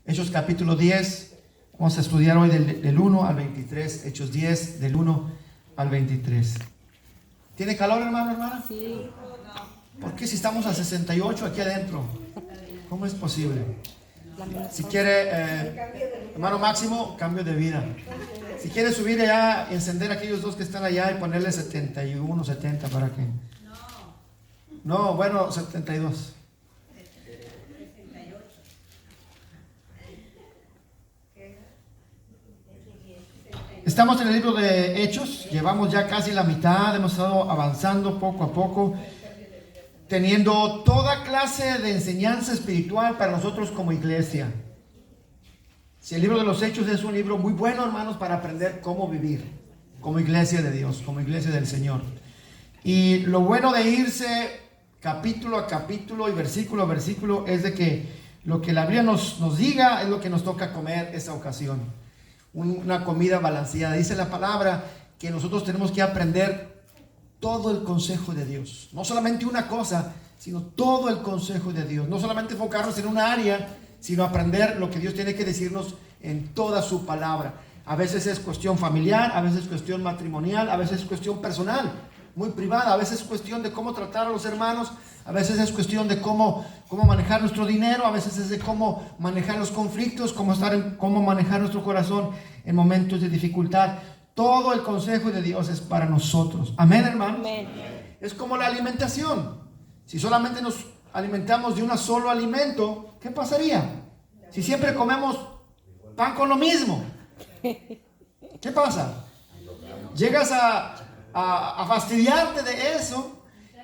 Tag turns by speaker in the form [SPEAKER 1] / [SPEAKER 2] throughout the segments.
[SPEAKER 1] Hechos capítulo 10. Vamos a estudiar hoy del 1 al 23. Hechos 10, del 1 al 23. ¿Tiene calor, hermano, hermana?
[SPEAKER 2] Sí.
[SPEAKER 1] ¿Por qué si estamos a 68 aquí adentro? ¿Cómo es posible? Si quiere, hermano Máximo, cambio de vida. Si quiere subir allá, encender aquellos dos que están allá y ponerle 71, 70 para que... No, bueno, 72. Estamos en el libro de Hechos, llevamos ya casi la mitad, hemos estado avanzando poco a poco, teniendo toda clase de enseñanza espiritual para nosotros como iglesia. Si el libro de los Hechos es un libro muy bueno, hermanos, para aprender cómo vivir como iglesia de Dios, como iglesia del Señor. Y lo bueno de irse capítulo a capítulo y versículo a versículo es de que lo que la Biblia nos diga es lo que nos toca comer esa ocasión. Una comida balanceada. Dice la palabra que nosotros tenemos que aprender todo el consejo de Dios. No solamente una cosa, sino todo el consejo de Dios. No solamente enfocarnos en una área, sino aprender lo que Dios tiene que decirnos en toda su palabra. A veces es cuestión familiar, a veces es cuestión matrimonial, a veces es cuestión personal, muy privada, a veces es cuestión de cómo tratar a los hermanos, a veces es cuestión de cómo manejar nuestro dinero, a veces es de cómo manejar los conflictos, cómo manejar nuestro corazón en momentos de dificultad. Todo el consejo de Dios es para nosotros. Amén, hermanos.
[SPEAKER 2] Amén.
[SPEAKER 1] Es como la alimentación. Si solamente nos alimentamos de un solo alimento, ¿qué pasaría? Si siempre comemos pan con lo mismo, ¿qué pasa? Llegas a fastidiarte de eso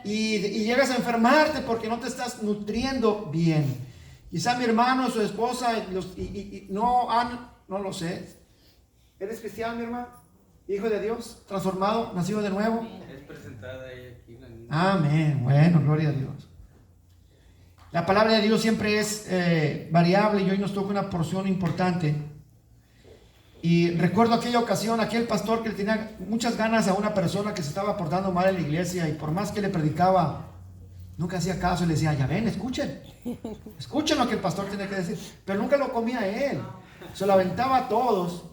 [SPEAKER 1] y llegas a enfermarte porque no te estás nutriendo bien. Quizá mi hermano, su esposa, no lo sé. ¿Eres cristiano, mi hermano? Hijo de Dios, transformado, nacido de nuevo.
[SPEAKER 3] Es presentada ella aquí.
[SPEAKER 1] Amén. Bueno, gloria a Dios. La palabra de Dios siempre es variable y hoy nos toca una porción importante. Y recuerdo aquella ocasión, aquel pastor que le tenía muchas ganas a una persona que se estaba portando mal en la iglesia y por más que le predicaba, nunca hacía caso y le decía, ya ven, escuchen lo que el pastor tiene que decir, pero nunca lo comía él, se lo aventaba a todos.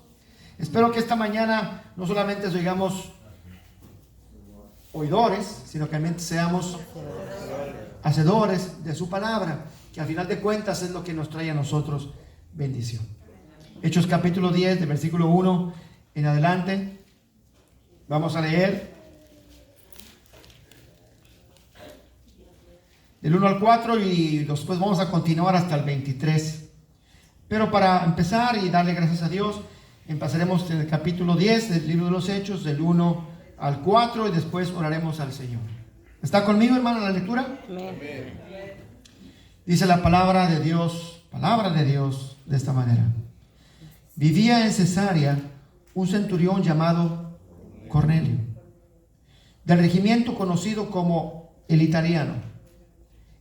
[SPEAKER 1] Espero que esta mañana no solamente oigamos oidores, sino que también seamos hacedores de su palabra, que al final de cuentas es lo que nos trae a nosotros bendición. Hechos capítulo 10, de versículo 1 en adelante. Vamos a leer del 1 al 4 y después vamos a continuar hasta el 23. Pero para empezar y darle gracias a Dios, empezaremos en el capítulo 10 del libro de los Hechos, del 1 al 4 y después oraremos al Señor. ¿Está conmigo, hermano, en la lectura?
[SPEAKER 2] Amén.
[SPEAKER 1] Dice la palabra de Dios de esta manera. Vivía en Cesarea un centurión llamado Cornelio, del regimiento conocido como el Italiano.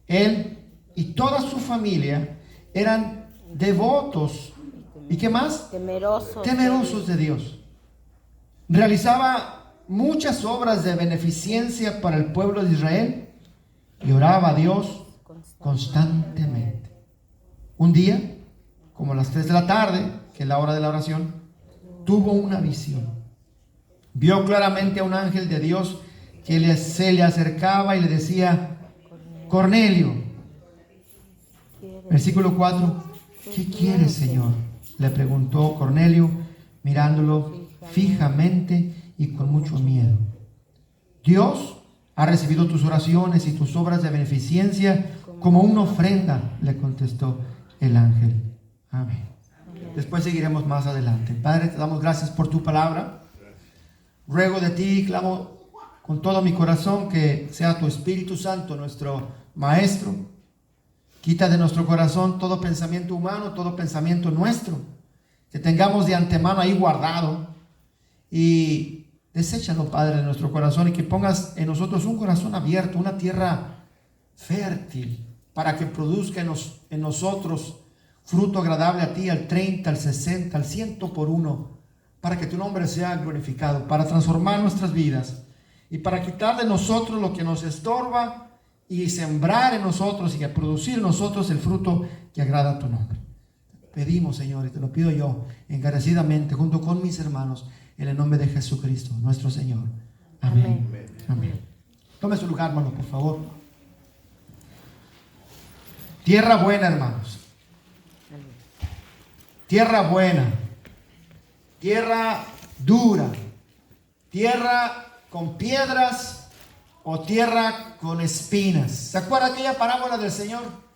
[SPEAKER 1] Él y toda su familia eran devotos. ¿Y qué más? Temerosos de Dios. Realizaba muchas obras de beneficencia para el pueblo de Israel y oraba a Dios constantemente. Un día, como a las 3 de la tarde, que es la hora de la oración, tuvo una visión. Vio claramente a un ángel de Dios que se le acercaba y le decía, Cornelio. Versículo 4, ¿qué quieres, Señor?, le preguntó Cornelio, mirándolo fijamente y con mucho miedo. Dios ha recibido tus oraciones y tus obras de beneficencia como una ofrenda, le contestó el ángel. Amén. Después seguiremos más adelante. Padre, te damos gracias por tu palabra. Ruego de ti, clamo con todo mi corazón que sea tu Espíritu Santo nuestro maestro. Quita de nuestro corazón todo pensamiento humano, todo pensamiento nuestro, que tengamos de antemano ahí guardado, y deséchalo, Padre, de nuestro corazón, y que pongas en nosotros un corazón abierto, una tierra fértil, para que produzca en nosotros fruto agradable a ti, al 30, al 60, al 100 por uno, para que tu nombre sea glorificado, para transformar nuestras vidas y para quitar de nosotros lo que nos estorba y sembrar en nosotros y producir en nosotros el fruto que agrada a tu nombre. pedimos, Señor, y te lo pido yo encarecidamente, junto con mis hermanos, en el nombre de Jesucristo, nuestro Señor. Amén. Amén. Tome su lugar, hermano, por favor. Tierra buena, hermanos. Tierra buena. Tierra dura. Tierra con piedras o tierra con espinas. ¿Se acuerda aquella parábola del Señor?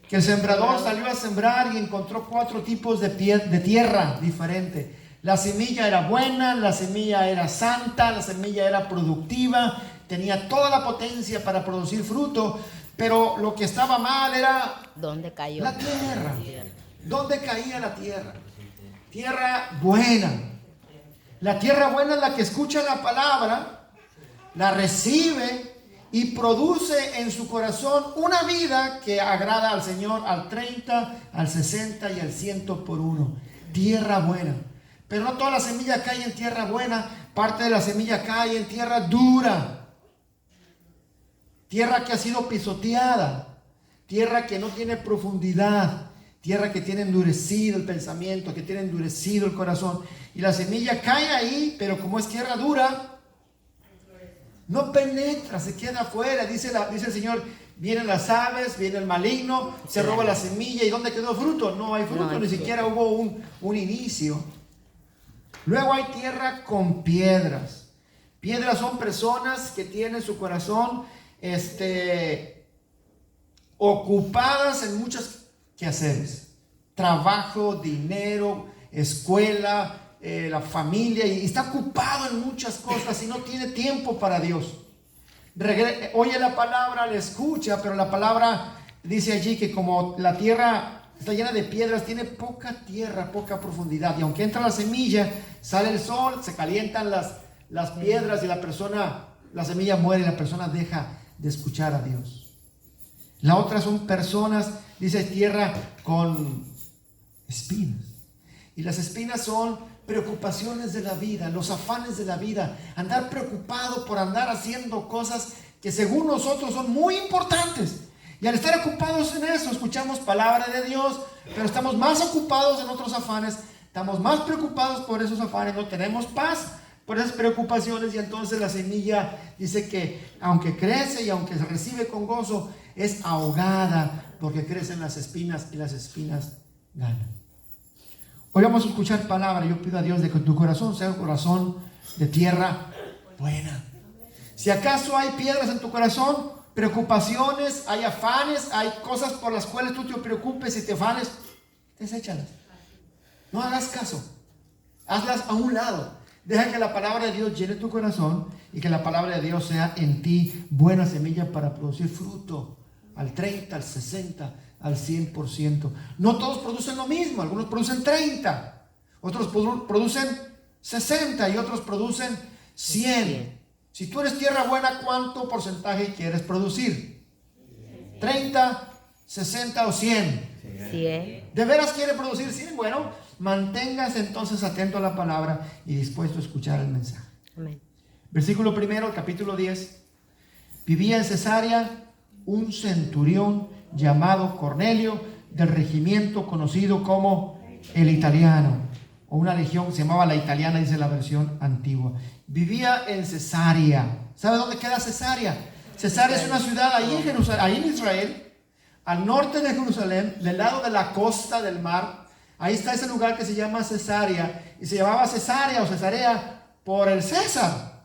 [SPEAKER 1] Que el sembrador salió a sembrar y encontró 4 tipos de tierra diferente. La semilla era buena, la semilla era santa, la semilla era productiva, tenía toda la potencia para producir fruto, pero lo que estaba mal era
[SPEAKER 2] ¿Dónde cayó?
[SPEAKER 1] la tierra. ¿Dónde caía la tierra? Tierra buena. La tierra buena es la que escucha la palabra, la recibe y produce en su corazón una vida que agrada al Señor al 30, al 60 y al 100 por uno. Tierra buena. Pero no toda la semilla cae en tierra buena. Parte de la semilla cae en tierra dura. Tierra que ha sido pisoteada. Tierra que no tiene profundidad. Tierra que tiene endurecido el pensamiento, que tiene endurecido el corazón. Y la semilla cae ahí, pero como es tierra dura, no penetra, se queda afuera. Dice el Señor, vienen las aves, viene el maligno, se roba la semilla. ¿Y dónde quedó fruto? No hay fruto,
[SPEAKER 2] No,
[SPEAKER 1] ni siquiera hubo un inicio. Luego hay tierra con piedras. Piedras son personas que tienen su corazón ocupadas en muchos quehaceres. Trabajo, dinero, escuela, la familia, y está ocupado en muchas cosas y no tiene tiempo para Dios. Oye la palabra, la escucha, pero la palabra dice allí que como la tierra está llena de piedras, tiene poca tierra, poca profundidad, y aunque entra la semilla, sale el sol, se calientan las piedras y la semilla muere y la persona deja de escuchar a Dios. La otra son personas, dice tierra con espinas, y las espinas son preocupaciones de la vida, los afanes de la vida, andar preocupado por andar haciendo cosas que según nosotros son muy importantes. Y al estar ocupados en eso, escuchamos palabra de Dios, pero estamos más ocupados en otros afanes, estamos más preocupados por esos afanes, no tenemos paz por esas preocupaciones, y entonces la semilla dice que aunque crece y aunque se recibe con gozo, es ahogada porque crecen las espinas y las espinas ganan. Hoy vamos a escuchar palabra. Yo pido a Dios de que tu corazón sea un corazón de tierra buena. Si acaso hay piedras en tu corazón, preocupaciones, hay afanes, hay cosas por las cuales tú te preocupes y te afanes, deséchalas. No hagas caso. Hazlas a un lado. Deja que la palabra de Dios llene tu corazón y que la palabra de Dios sea en ti buena semilla para producir fruto al 30, al 60, al 100%. No todos producen lo mismo. Algunos producen 30, otros producen 60 y otros producen 100. Si tú eres tierra buena, ¿cuánto porcentaje quieres producir? 30, 60 o 100.
[SPEAKER 2] 100.
[SPEAKER 1] ¿De veras quiere producir 100? Bueno, manténgase entonces atento a la palabra y dispuesto a escuchar el mensaje.
[SPEAKER 2] Amén.
[SPEAKER 1] Versículo 1, capítulo 10. Vivía en Cesarea un centurión llamado Cornelio, del regimiento conocido como el italiano, o una legión, se llamaba la italiana, dice la versión antigua. Vivía en Cesarea. ¿Sabe dónde queda Cesarea? Cesarea es una ciudad ahí en Jerusalén, ahí en Israel, al norte de Jerusalén, del lado de la costa del mar. Ahí está ese lugar que se llama Cesarea, y se llamaba Cesarea o Cesarea por el César.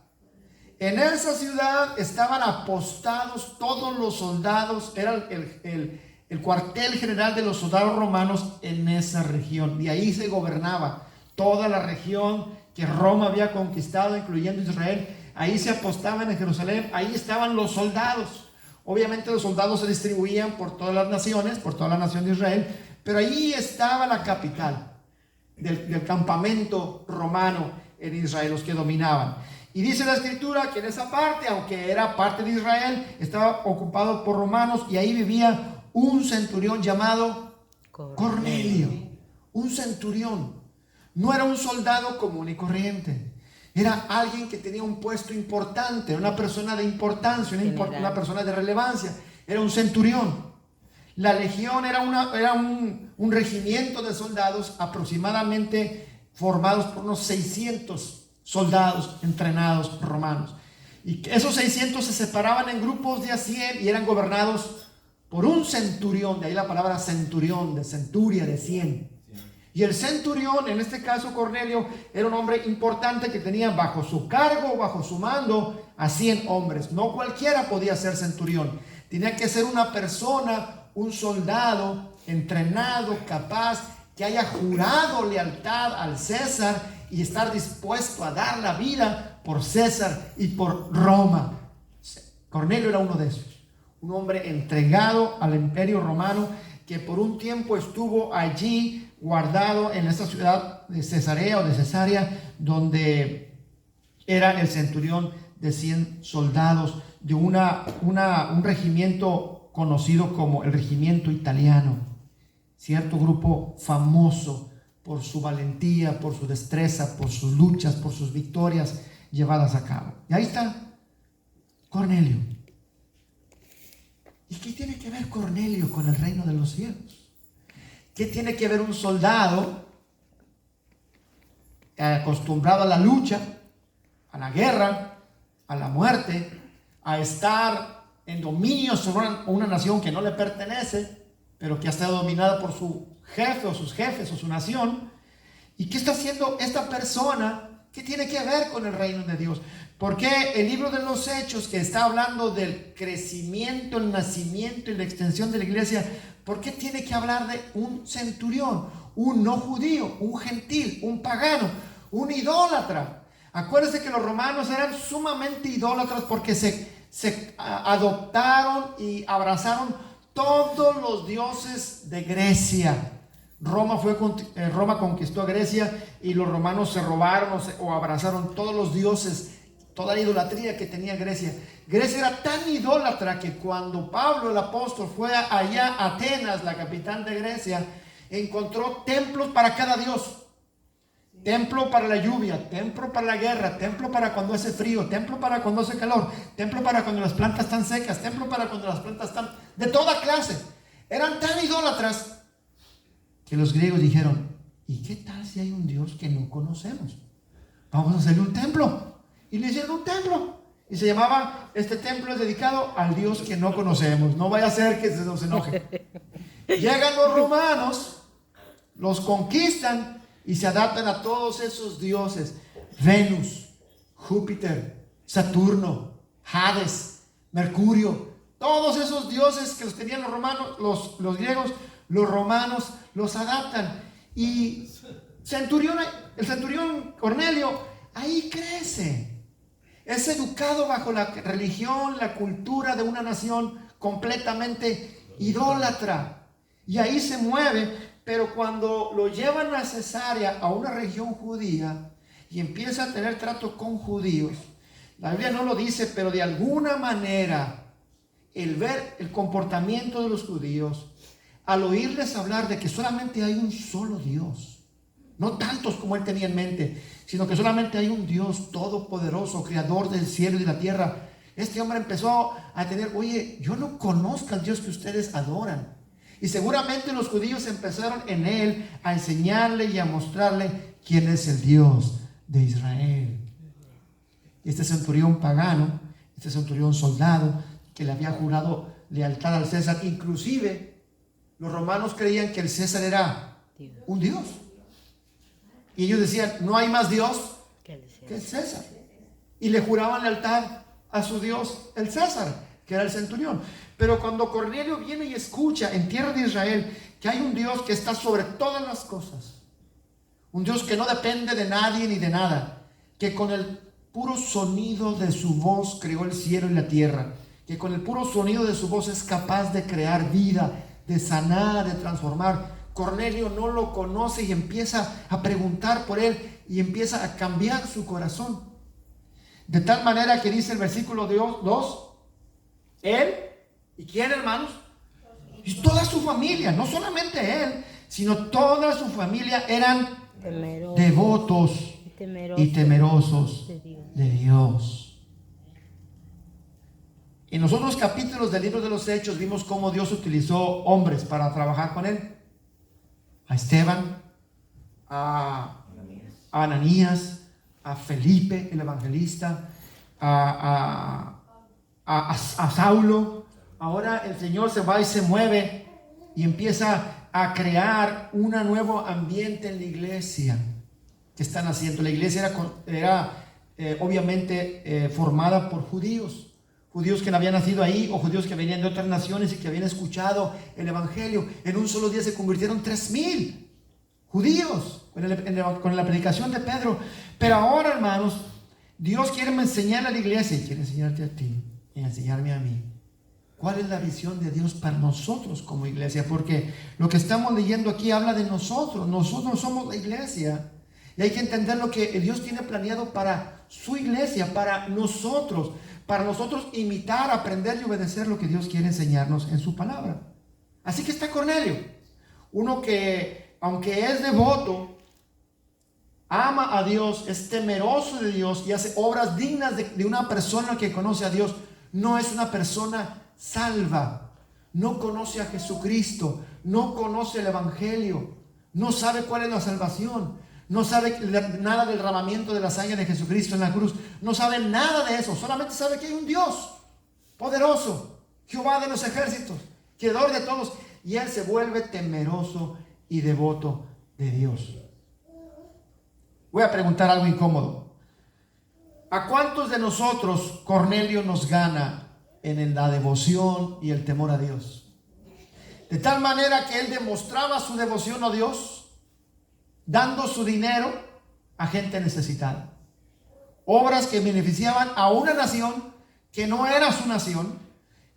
[SPEAKER 1] En esa ciudad estaban apostados todos los soldados, era el cuartel general de los soldados romanos en esa región. De ahí se gobernaba toda la región que Roma había conquistado, incluyendo Israel. Ahí se apostaban en Jerusalén, ahí estaban los soldados. Obviamente los soldados se distribuían por todas las naciones, por toda la nación de Israel, pero ahí estaba la capital del campamento romano en Israel, los que dominaban. Y dice la escritura que en esa parte, aunque era parte de Israel, estaba ocupado por romanos, y ahí vivía un centurión llamado Cornelio. Un centurión. No era un soldado común y corriente. Era alguien que tenía un puesto importante, una persona de importancia, una persona de relevancia. Era un centurión. La legión era un regimiento de soldados aproximadamente formados por unos 600 soldados entrenados romanos. Y esos 600 se separaban en grupos de a 100 y eran gobernados por un centurión, de ahí la palabra centurión, de centuria, de 100. Y el centurión, en este caso Cornelio, era un hombre importante que tenía bajo su cargo, bajo su mando, a 100 hombres. No cualquiera podía ser centurión. Tenía que ser una persona, un soldado entrenado, capaz, que haya jurado lealtad al César y estar dispuesto a dar la vida por César y por Roma. Cornelio era uno de esos, un hombre entregado al imperio romano que por un tiempo estuvo allí guardado en esta ciudad de Cesarea o de Cesarea, donde era el centurión de 100 soldados de un regimiento conocido como el regimiento italiano, cierto grupo famoso por su valentía, por su destreza, por sus luchas, por sus victorias llevadas a cabo. Y ahí está Cornelio. ¿Y qué tiene que ver Cornelio con el reino de los cielos? ¿Qué tiene que ver un soldado acostumbrado a la lucha, a la guerra, a la muerte, a estar en dominio sobre una nación que no le pertenece, pero que ha estado dominada por su jefe o sus jefes o su nación? ¿Y qué está haciendo esta persona? ¿Qué tiene que ver con el reino de Dios? Porque el libro de los Hechos, que está hablando del crecimiento, el nacimiento y la extensión de la iglesia, ¿por qué tiene que hablar de un centurión, un no judío, un gentil, un pagano, un idólatra? Acuérdense que los romanos eran sumamente idólatras porque se adoptaron y abrazaron todos los dioses de Grecia. Roma conquistó a Grecia y los romanos se robaron o abrazaron todos los dioses, toda la idolatría que tenía Grecia. Grecia era tan idólatra que cuando Pablo el apóstol fue allá a Atenas, la capital de Grecia, encontró templos para cada dios. Templo para la lluvia, templo para la guerra, templo para cuando hace frío, templo para cuando hace calor, templo para cuando las plantas están secas, templo para cuando las plantas están de toda clase. Eran tan idólatras que los griegos dijeron: ¿y qué tal si hay un Dios que no conocemos? Vamos a hacerle un templo. Y le hicieron un templo. Y se llamaba, este templo es dedicado al Dios que no conocemos. No vaya a ser que se nos enoje. Llegan los romanos, los conquistan y se adaptan a todos esos dioses: Venus, Júpiter, Saturno, Hades, Mercurio. Todos esos dioses que los tenían los romanos, los griegos, los romanos los adaptan. Y el centurión Cornelio ahí crece. Es educado bajo la religión, la cultura de una nación completamente idólatra. Y ahí se mueve. Pero cuando lo llevan a Cesarea, a una región judía, y empieza a tener trato con judíos, la Biblia no lo dice, pero de alguna manera, el ver el comportamiento de los judíos, al oírles hablar de que solamente hay un solo Dios, no tantos como él tenía en mente, sino que solamente hay un Dios todopoderoso, creador del cielo y de la tierra, este hombre empezó a tener: oye, yo no conozco al Dios que ustedes adoran. Y seguramente los judíos empezaron en él a enseñarle y a mostrarle quién es el Dios de Israel. Este centurión pagano, este centurión soldado que le había jurado lealtad al César, inclusive los romanos creían que el César era un Dios. Y ellos decían: no hay más Dios que el César. Y le juraban lealtad a su Dios, el César, que era el centurión. Pero cuando Cornelio viene y escucha en tierra de Israel que hay un Dios que está sobre todas las cosas, un Dios que no depende de nadie ni de nada, que con el puro sonido de su voz creó el cielo y la tierra, que con el puro sonido de su voz es capaz de crear vida, de sanar, de transformar. Cornelio no lo conoce y empieza a preguntar por él y empieza a cambiar su corazón. De tal manera que dice el versículo 2, él, ¿y quién, hermanos? Y toda su familia, no solamente él, sino toda su familia eran devotos y temerosos de Dios. En los otros capítulos del libro de los Hechos vimos cómo Dios utilizó hombres para trabajar con él. A Esteban, a Ananías, a Felipe el evangelista, a Saulo. Ahora el Señor se va y se mueve y empieza a crear un nuevo ambiente en la iglesia que están haciendo. La iglesia era obviamente formada por judíos que no habían nacido ahí, o judíos que venían de otras naciones y que habían escuchado el evangelio. En un solo día se convirtieron 3,000 judíos con la predicación de Pedro. Pero ahora, hermanos, Dios quiere enseñarle a la iglesia, y quiere enseñarte a ti y enseñarme a mí cuál es la visión de Dios para nosotros como iglesia. Porque lo que estamos leyendo aquí habla de nosotros. Nosotros somos la iglesia, y hay que entender lo que Dios tiene planeado para su iglesia, para nosotros imitar, aprender y obedecer lo que Dios quiere enseñarnos en su palabra. Así que está Cornelio, uno que, aunque es devoto, ama a Dios, es temeroso de Dios y hace obras dignas de una persona que conoce a Dios. No es una persona salva, no conoce a Jesucristo, no conoce el evangelio, no sabe cuál es la salvación, no sabe nada del derramamiento de la sangre de Jesucristo en la cruz, no sabe nada de eso. Solamente sabe que hay un Dios poderoso, Jehová de los ejércitos, creador de todos, y él se vuelve temeroso y devoto de Dios. Voy a preguntar algo incómodo. ¿A cuántos de nosotros Cornelio nos gana en la devoción y el temor a Dios? De tal manera que él demostraba su devoción a Dios dando su dinero a gente necesitada. Obras que beneficiaban a una nación que no era su nación,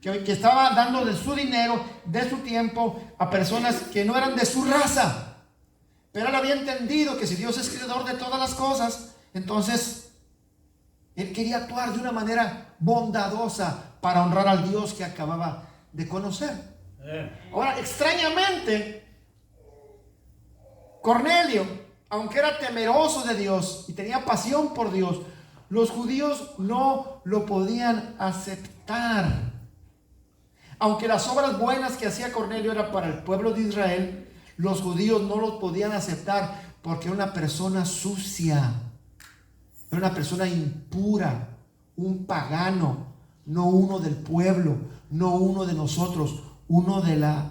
[SPEAKER 1] que estaba dando de su dinero, de su tiempo, a personas que no eran de su raza. Pero él había entendido que si Dios es creador de todas las cosas, entonces él quería actuar de una manera bondadosa para honrar al Dios que acababa de conocer. Ahora, extrañamente, Cornelio, aunque era temeroso de Dios y tenía pasión por Dios, los judíos no lo podían aceptar. Aunque las obras buenas que hacía Cornelio eran para el pueblo de Israel, los judíos no los podían aceptar porque era una persona sucia, era una persona impura, un pagano, no uno del pueblo, no uno de nosotros, uno de la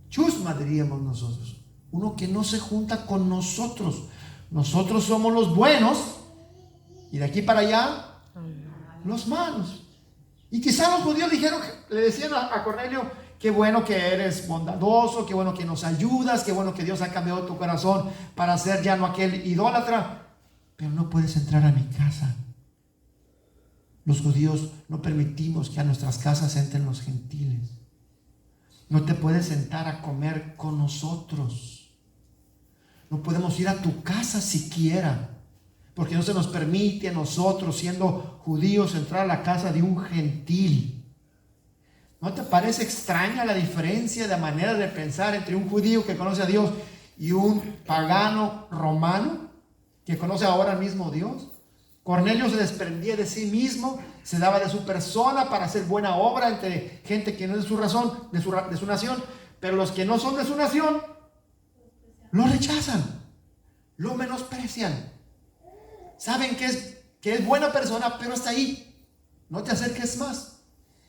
[SPEAKER 1] chusma, diríamos nosotros. Uno que no se junta con nosotros. Nosotros somos los buenos y de aquí para allá los malos. Y quizá los judíos le decían a Cornelio: qué bueno que eres bondadoso, qué bueno que nos ayudas, qué bueno que Dios ha cambiado tu corazón para ser ya no aquel idólatra, pero no puedes entrar a mi casa. Los judíos no permitimos que a nuestras casas entren los gentiles. No te puedes sentar a comer con nosotros. No podemos ir a tu casa siquiera, porque no se nos permite a nosotros, siendo judíos, entrar a la casa de un gentil. ¿No te parece extraña la diferencia de manera de pensar entre un judío que conoce a Dios y un pagano romano que conoce ahora al mismo Dios? Cornelio se desprendía de sí mismo, se daba de su persona para hacer buena obra entre gente que no es de su razón, de su nación, pero los que no son de su nación lo rechazan, lo menosprecian. Saben que es buena persona, pero hasta ahí, no te acerques más.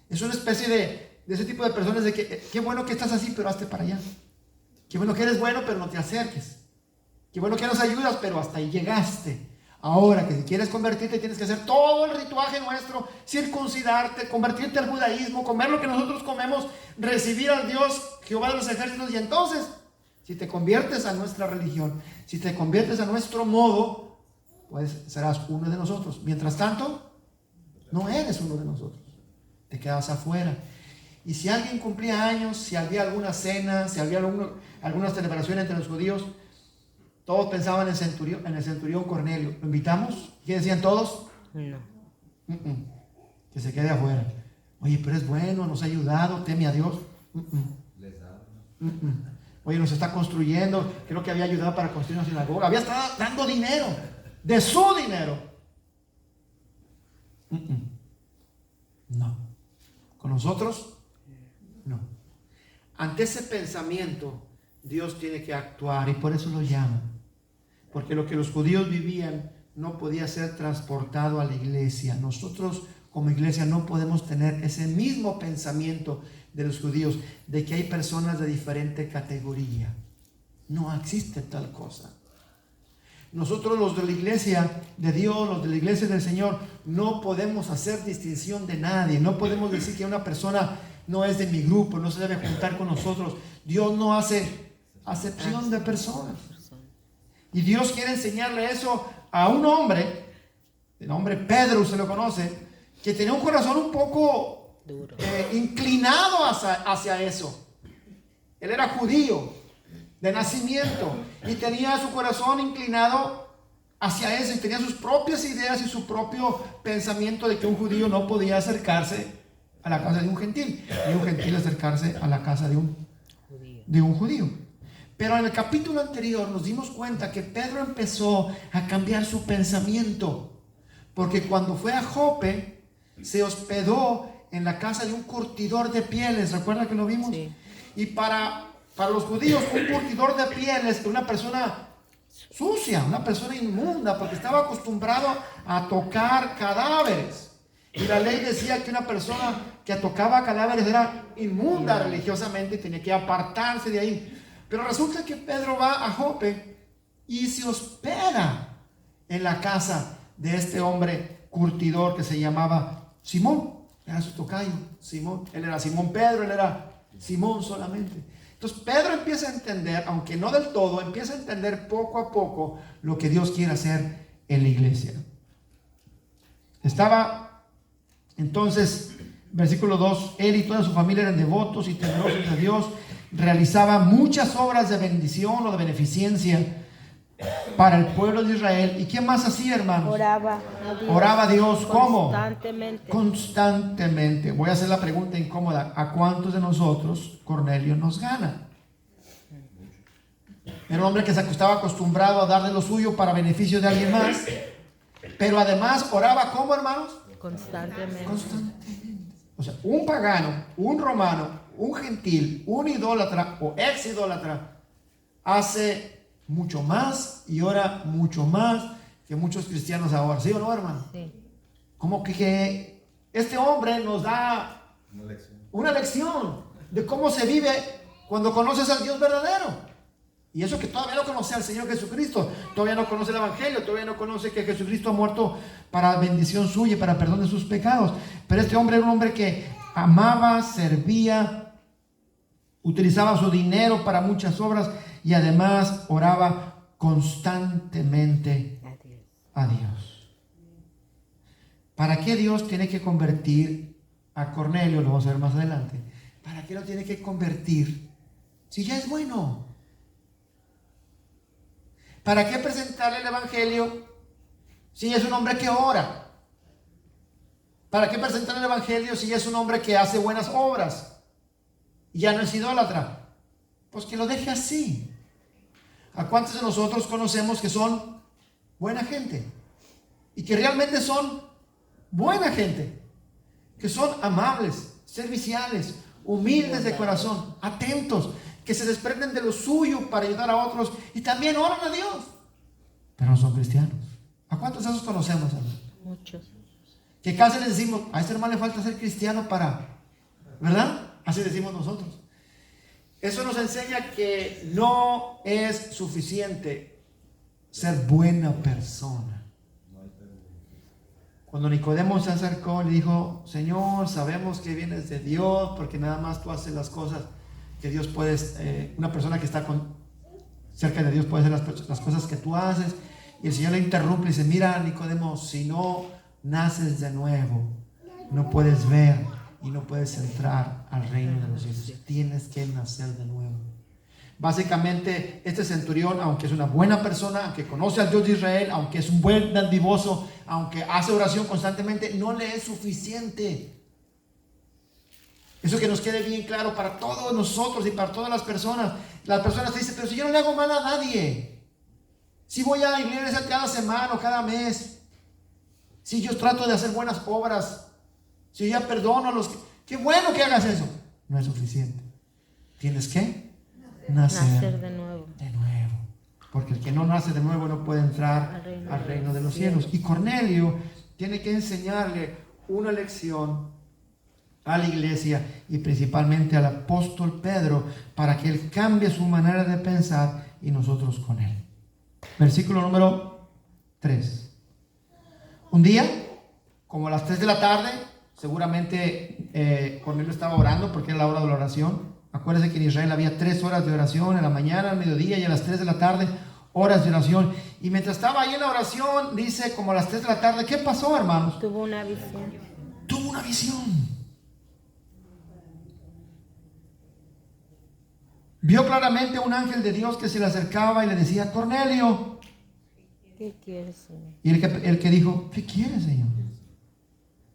[SPEAKER 1] Es una especie de ese tipo de personas de que qué bueno que estás así, pero hazte para allá. Qué bueno que eres bueno, pero no te acerques. Qué bueno que nos ayudas, pero hasta ahí llegaste. Ahora que si quieres convertirte, tienes que hacer todo el rituaje nuestro, circuncidarte, convertirte al judaísmo, comer lo que nosotros comemos, recibir al Dios Jehová de los ejércitos, y entonces, si te conviertes a nuestra religión, si te conviertes a nuestro modo, pues serás uno de nosotros. Mientras tanto, no eres uno de nosotros. Te quedas afuera. Y si alguien cumplía años, si había alguna cena, si había alguna celebración entre los judíos, todos pensaban en el centurión Cornelio. ¿Lo invitamos? ¿Qué decían todos? No. Que se quede afuera. Oye, pero es bueno, nos ha ayudado, teme a Dios. Oye, nos está construyendo. Creo que había ayudado para construir una sinagoga. Había estado dando dinero, de su dinero. No. ¿Con nosotros? No. Ante ese pensamiento, Dios tiene que actuar y por eso lo llama. Porque lo que los judíos vivían no podía ser transportado a la iglesia. Nosotros como iglesia no podemos tener ese mismo pensamiento de los judíos, de que hay personas de diferente categoría. No existe tal cosa. Nosotros los de la iglesia de Dios, los de la iglesia del Señor, no podemos hacer distinción de nadie. No podemos decir que una persona no es de mi grupo, no se debe juntar con nosotros. Dios no hace acepción de personas. Y Dios quiere enseñarle eso a un hombre, de nombre Pedro, usted lo conoce, que tenía un corazón un poco inclinado hacia eso. Él era judío de nacimiento y tenía su corazón inclinado hacia eso y tenía sus propias ideas y su propio pensamiento de que un judío no podía acercarse a la casa de un gentil y un gentil acercarse a la casa de un judío. Pero en el capítulo anterior nos dimos cuenta que Pedro empezó a cambiar su pensamiento, porque cuando fue a Jope se hospedó en la casa de un curtidor de pieles. ¿Recuerda que lo vimos? Sí. Y para los judíos, un curtidor de pieles, una persona sucia, una persona inmunda, porque estaba acostumbrado a tocar cadáveres. Y la ley decía que una persona que tocaba cadáveres era inmunda religiosamente y tenía que apartarse de ahí. Pero resulta que Pedro va a Jope y se hospeda en la casa de este hombre curtidor que se llamaba Simón. Era su tocayo, Simón. Él era Simón Pedro, él era Simón solamente. Entonces Pedro empieza a entender, aunque no del todo, empieza a entender poco a poco lo que Dios quiere hacer en la iglesia. Estaba entonces, versículo 2, él y toda su familia eran devotos y temerosos de Dios, realizaba muchas obras de bendición o de beneficencia para el pueblo de Israel. ¿Y qué más hacía, hermanos? Oraba a Dios. ¿Cómo? Constantemente. Voy a hacer la pregunta incómoda. ¿A cuántos de nosotros Cornelio nos gana? Era un hombre que estaba acostumbrado a dar de lo suyo para beneficio de alguien más, pero además oraba ¿cómo, hermanos? Constantemente. O sea, un pagano, un romano, un gentil, un idólatra o ex idólatra hace mucho más y ora mucho más que muchos cristianos ahora. ¿Sí o no, hermano? Sí. Como que este hombre nos da una lección de cómo se vive cuando conoces al Dios verdadero. Y eso que todavía no conoce al Señor Jesucristo, todavía no conoce el Evangelio, todavía no conoce que Jesucristo ha muerto para bendición suya y para perdón de sus pecados. Pero este hombre era un hombre que amaba, servía, utilizaba su dinero para muchas obras y además oraba constantemente a Dios. ¿Para qué Dios tiene que convertir a Cornelio? Lo vamos a ver más adelante. ¿Para qué lo tiene que convertir si ya es bueno? ¿Para qué presentarle el Evangelio si es un hombre que ora? ¿Para qué presentarle el Evangelio si es un hombre que hace buenas obras y ya no es idólatra? Pues que lo deje así. ¿A cuántos de nosotros conocemos que son buena gente? Y que realmente son buena gente. Que son amables, serviciales, humildes de corazón, atentos, que se desprenden de lo suyo para ayudar a otros y también oran a Dios, pero no son cristianos. ¿A cuántos de esos conocemos, hermano? Muchos. Que casi les decimos, a este hermano le falta ser cristiano para, ¿verdad? Así decimos nosotros. Eso nos enseña que no es suficiente ser buena persona. Cuando Nicodemo se acercó, le dijo, Señor, sabemos que vienes de Dios, porque nada más tú haces las cosas que Dios puede, una persona que está cerca de Dios puede hacer las cosas que tú haces. Y el Señor le interrumpe y dice, mira, Nicodemo, si no naces de nuevo, no puedes ver y no puedes entrar al reino de los cielos. Tienes que nacer de nuevo. Básicamente, este centurión, aunque es una buena persona, aunque conoce al Dios de Israel, aunque es un buen dadivoso, aunque hace oración constantemente, no le es suficiente. Eso que nos quede bien claro para todos nosotros y para todas las personas. Las personas dicen, pero si yo no le hago mal a nadie, si voy a la iglesia cada semana o cada mes, si yo trato de hacer buenas obras, si yo ya perdono a los Qué bueno que hagas eso. No es suficiente. Tienes que nacer
[SPEAKER 2] de nuevo.
[SPEAKER 1] de nuevo. Porque el que no nace de nuevo no puede entrar al reino de los cielos. Y Cornelio tiene que enseñarle una lección a la iglesia y principalmente al apóstol Pedro para que él cambie su manera de pensar y nosotros con él. Versículo número 3. Un día, como a las 3 de la tarde, seguramente Cornelio estaba orando porque era la hora de la oración. Acuérdense que en Israel había 3 horas de oración, en la mañana, al mediodía y a las 3 de la tarde, horas de oración. Y mientras estaba ahí en la oración, dice como a las 3 de la tarde, ¿qué pasó, hermanos?
[SPEAKER 2] Tuvo una visión.
[SPEAKER 1] Tuvo una visión. Vio claramente un ángel de Dios que se le acercaba y le decía, Cornelio.
[SPEAKER 2] ¿Qué quieres, Señor?
[SPEAKER 1] Y el que dijo, ¿qué quieres, Señor?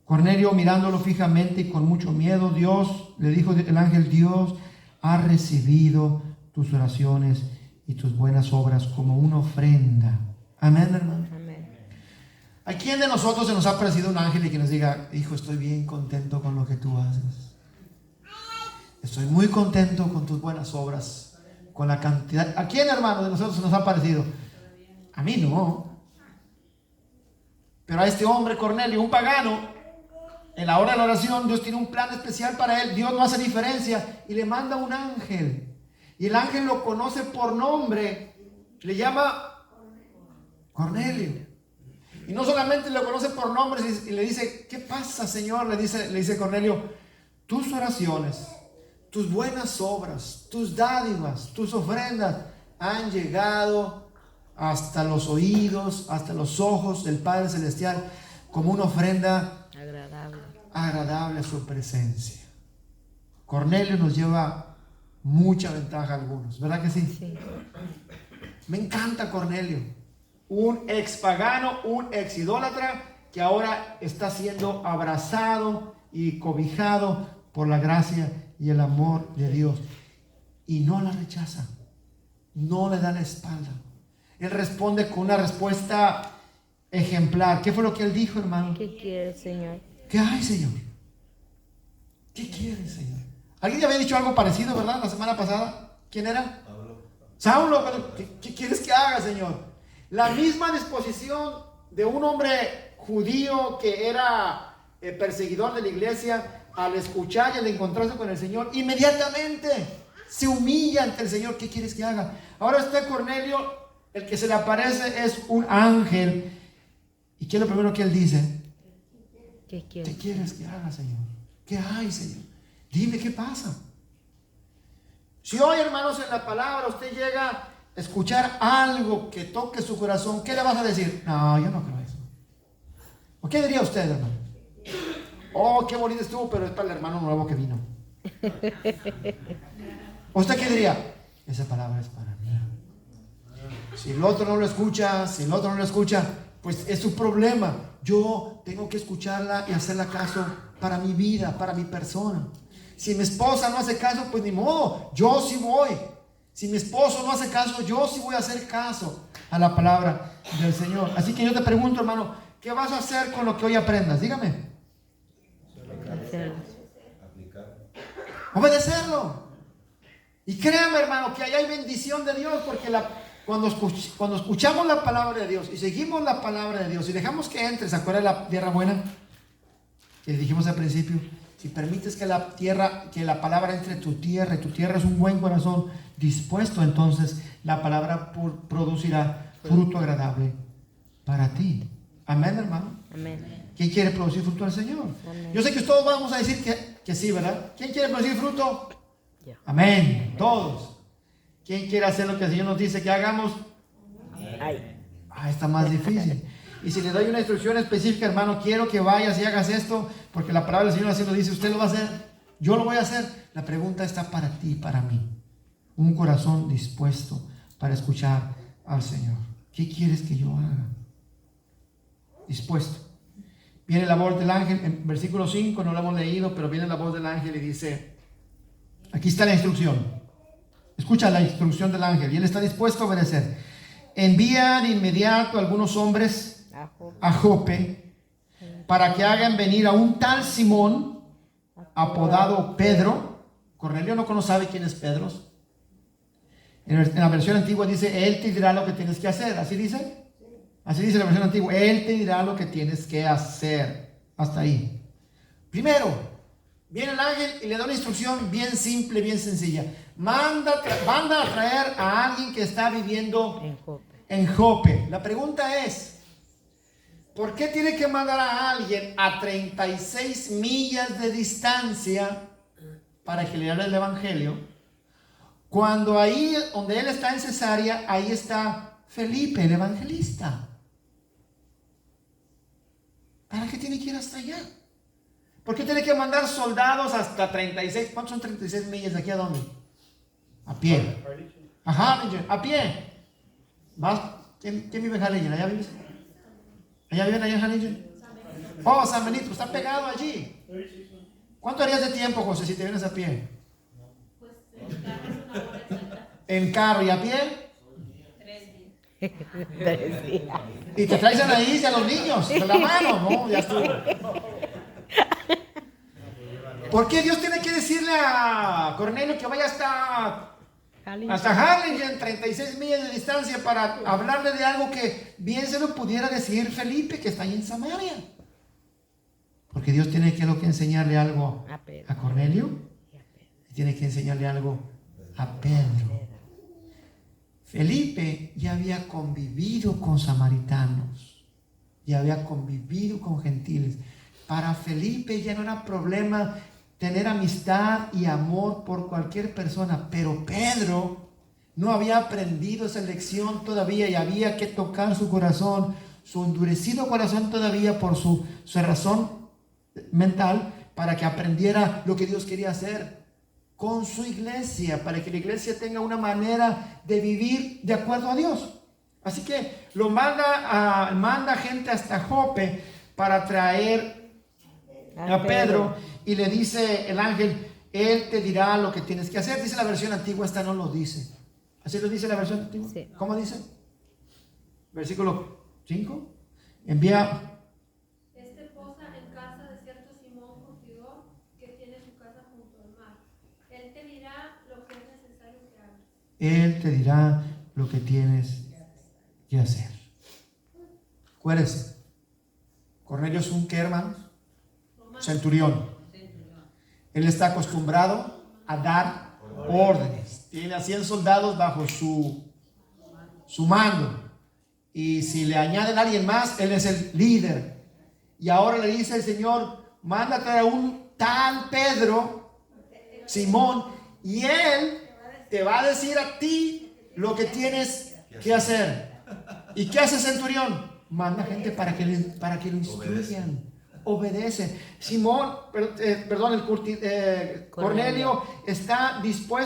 [SPEAKER 1] Cornelio, mirándolo fijamente y con mucho miedo, Dios, le dijo el ángel, Dios ha recibido tus oraciones y tus buenas obras como una ofrenda. Amén, hermano.
[SPEAKER 2] Amén.
[SPEAKER 1] ¿A quién de nosotros se nos ha aparecido un ángel y que nos diga, hijo, estoy bien contento con lo que tú haces? Estoy muy contento con tus buenas obras, con la cantidad. ¿A quién, hermano, de nosotros se nos ha parecido? A mí no. Pero a este hombre, Cornelio, un pagano, en la hora de la oración, Dios tiene un plan especial para él. Dios no hace diferencia y le manda un ángel. Y el ángel lo conoce por nombre. Le llama Cornelio. Y no solamente lo conoce por nombre y le dice, ¿qué pasa, Señor? Le dice Cornelio, tus oraciones, tus buenas obras, tus dádivas, tus ofrendas han llegado hasta los oídos, hasta los ojos del Padre Celestial como una ofrenda agradable a su presencia. Cornelio nos lleva mucha ventaja a algunos, ¿verdad que sí?
[SPEAKER 2] Sí.
[SPEAKER 1] Me encanta Cornelio, un ex pagano, un ex idólatra que ahora está siendo abrazado y cobijado por la gracia y el amor de Dios. Y no la rechaza, no le da la espalda. Él responde con una respuesta ejemplar. ¿Qué fue lo que él dijo, hermano?
[SPEAKER 2] ¿Qué quieres, Señor?
[SPEAKER 1] ¿Qué hay, Señor? ¿Qué quieres, Señor? Alguien ya había dicho algo parecido, ¿verdad? La semana pasada. ¿Quién era? Saulo. ¿Qué quieres que haga, Señor? La misma disposición de un hombre judío que era perseguidor de la iglesia, al escuchar y al encontrarse con el Señor, inmediatamente se humilla ante el Señor. ¿Qué quieres que haga? Ahora este Cornelio, el que se le aparece es un ángel. ¿Y qué es lo primero que él dice?
[SPEAKER 2] ¿Qué quieres?
[SPEAKER 1] ¿Qué quieres que haga, Señor? ¿Qué hay, Señor? Dime qué pasa. Si hoy, hermanos, en la palabra usted llega a escuchar algo que toque su corazón, ¿qué le vas a decir? No, yo no creo eso. ¿O qué diría usted, hermano? Oh, qué bonito estuvo, pero es para el hermano nuevo que vino. ¿Usted qué diría? Esa palabra es para mí. Si el otro no lo escucha, pues es su problema. Yo tengo que escucharla y hacerle caso para mi vida, para mi persona. Si mi esposa no hace caso, pues ni modo, yo sí voy. Si mi esposo no hace caso, yo sí voy a hacer caso a la palabra del Señor. Así que yo te pregunto, hermano, ¿qué vas a hacer con lo que hoy aprendas? Dígame. Obedecerlo. Y créame, hermano, que ahí hay bendición de Dios, porque cuando escuchamos la palabra de Dios y seguimos la palabra de Dios y dejamos que entre, ¿se acuerda de la tierra buena? Que dijimos al principio, si permites que la palabra entre tu tierra, y tu tierra es un buen corazón dispuesto, entonces la palabra producirá fruto agradable para ti. Amén, hermano.
[SPEAKER 2] Amén.
[SPEAKER 1] ¿Quién quiere producir fruto al Señor?
[SPEAKER 2] Amén.
[SPEAKER 1] Yo sé que todos vamos a decir que sí, ¿verdad? ¿Quién quiere producir fruto?
[SPEAKER 2] Yo.
[SPEAKER 1] Amén. Todos. ¿Quién quiere hacer lo que el Señor nos dice que hagamos?
[SPEAKER 2] Ay.
[SPEAKER 1] Está más difícil. Y si le doy una instrucción específica, hermano, quiero que vayas y hagas esto, porque la palabra del Señor así lo dice, usted lo va a hacer, yo lo voy a hacer. La pregunta está para ti y para mí. Un corazón dispuesto para escuchar al Señor. ¿Qué quieres que yo haga? Dispuesto. Viene la voz del ángel, en versículo 5, no lo hemos leído, pero viene la voz del ángel y dice, aquí está la instrucción. Escucha la instrucción del ángel y él está dispuesto a obedecer. Envía de inmediato a algunos hombres a Jope para que hagan venir a un tal Simón apodado Pedro. Cornelio no sabe quién es Pedro. En la versión antigua dice, Él te dirá lo que tienes que hacer. ¿Así dice? Así dice la versión antigua. Él te dirá lo que tienes que hacer. Hasta ahí. Primero, viene el ángel y le da una instrucción bien simple, bien sencilla. Manda a traer a alguien que está viviendo en Jope. La pregunta es, ¿por qué tiene que mandar a alguien a 36 millas de distancia para que le hable el evangelio? Cuando ahí donde él está en Cesarea, ahí está Felipe, el evangelista. ¿Para qué tiene que ir hasta allá? ¿Por qué tiene que mandar soldados hasta 36? ¿Cuántos son 36 millas de aquí a dónde? A pie. Ajá, a pie. ¿Vas? ¿Quién vive en Harlingen? ¿Allá vives? ¿Allá viven allá en Harlingen? Oh, San Benito, está pegado allí. ¿Cuánto harías de tiempo, José, si te vienes a pie?
[SPEAKER 4] Pues
[SPEAKER 1] ¿En carro y a pie?
[SPEAKER 2] 3 días.
[SPEAKER 1] Y te traes a la isla a los niños, de la mano, ¿no? Ya estuvo. ¿Por qué Dios tiene que decirle a Cornelio que vaya hasta Harlingen, 36 millas de distancia, para hablarle de algo que bien se lo pudiera decir Felipe, que está ahí en Samaria? Porque Dios tiene que enseñarle algo a Cornelio y tiene que enseñarle algo a Pedro. Felipe ya había convivido con samaritanos, ya había convivido con gentiles. Para Felipe ya no era problema tener amistad y amor por cualquier persona, pero Pedro no había aprendido esa lección todavía y había que tocar su corazón, su endurecido corazón todavía por su razón mental, para que aprendiera lo que Dios quería hacer con su iglesia, para que la iglesia tenga una manera de vivir de acuerdo a Dios. Así que lo manda gente hasta Jope para traer a Pedro, y le dice el ángel, Él te dirá lo que tienes que hacer. Dice la versión antigua, esta no lo dice. ¿Así lo dice la versión antigua?
[SPEAKER 2] Sí.
[SPEAKER 1] ¿Cómo dice? Versículo 5. Envía.
[SPEAKER 4] Posa en casa de cierto Simón curtidor que tiene su casa junto al mar. Él te dirá lo que es necesario que hagas.
[SPEAKER 1] Él te dirá lo que tienes que hacer. Acuérdense, Cornelio es un, ¿qué, hermanos? Centurión. Él está acostumbrado a dar órdenes. Tiene a 100 soldados bajo su mando. Y si le añaden a alguien más, él es el líder. Y ahora le dice el Señor, mándate a un tal Pedro, Simón, y él te va a decir a ti lo que tienes que hacer. ¿Y qué hace Centurión? Manda gente para que lo instruyan. Obedece. Simón, Cornelio está dispuesto